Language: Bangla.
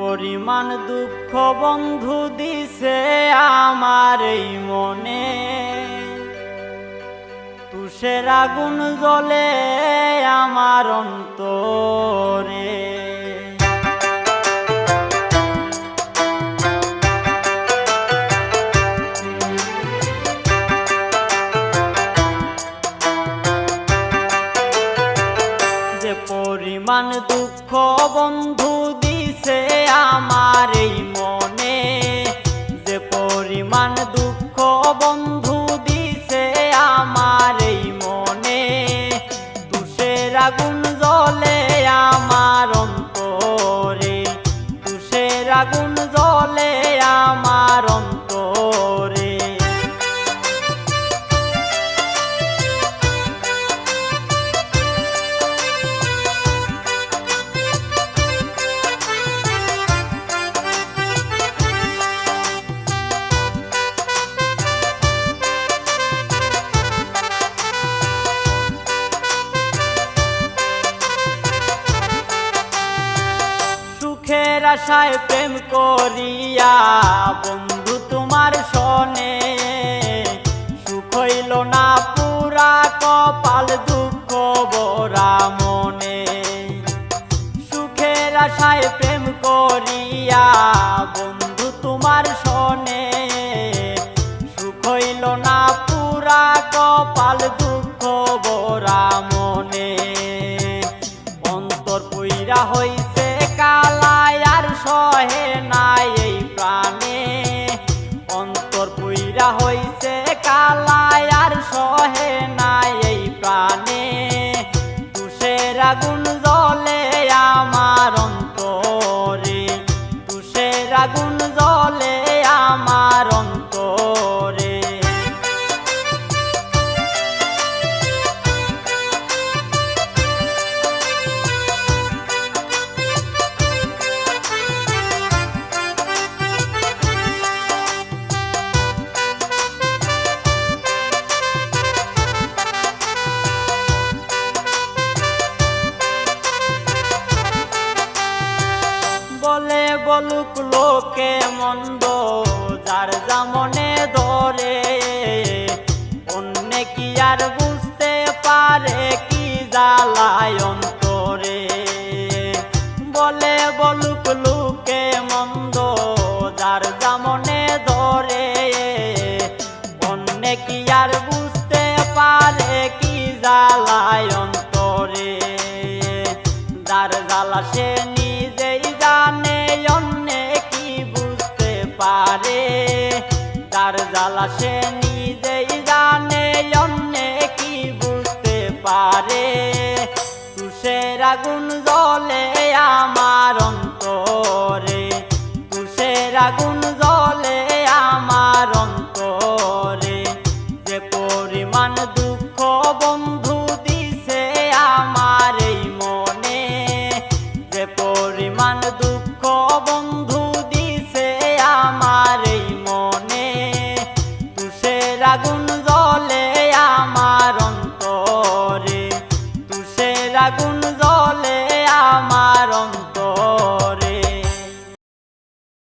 পরিমাণ দুঃখ বন্ধু দিছে আমার এই মনে, তুষের আগুন জ্বলে আমার অন্তরে। যে পরিমাণ দুঃখ বন্ধু দিছে আমার এই মনে, যে পরিমাণ দুঃখ বন্ধু দিছে আমার এই মনে, তুষের আগুন জ্বলে আমার অন্তরে, তুষের আগুন জ্বলে আমার অন্তরে। সুখের আশায় প্রেম করিয়া বন্ধু তোমার সনে, সুখ হইল না পুরা কপাল দুঃখ ভরা মনে। সুখের আশায় প্রেম করিয়া বন্ধু তোমার সনে, সুখ হইল না পুরা কপাল দুঃখ ভরা মনে। অন্তর পুইরা হইছে কালায় আর সহে নাই এই প্রাণে, অন্তর পুইরা হইছে কালায় আর সহে নাই এই প্রাণে। তুষের আগুন জ্বলে আমার অন্তরে, তুষের আগুন জ্বলে আমার অন্তরে। বলে বলুক লোকে মন্দ যার যা মনে ধরে, অন্যে কি আর বুঝতে পারে কি জ্বালায় অন্তরে। বলে বলুক লোকে মন্দ যার যা মনে ধরে, অন্যে কি আর বুঝতে পারে কি জ্বালায় অন্তরে। যার জ্বালা সে নিজেই জানে, অন্যে কি বুঝতে পারে। যার জ্বালা সে নিজেই জানে, অন্যে কি বুঝতে পারে। তুষের আগুন জ্বলে আমার অন্তরে, তুষের আগুন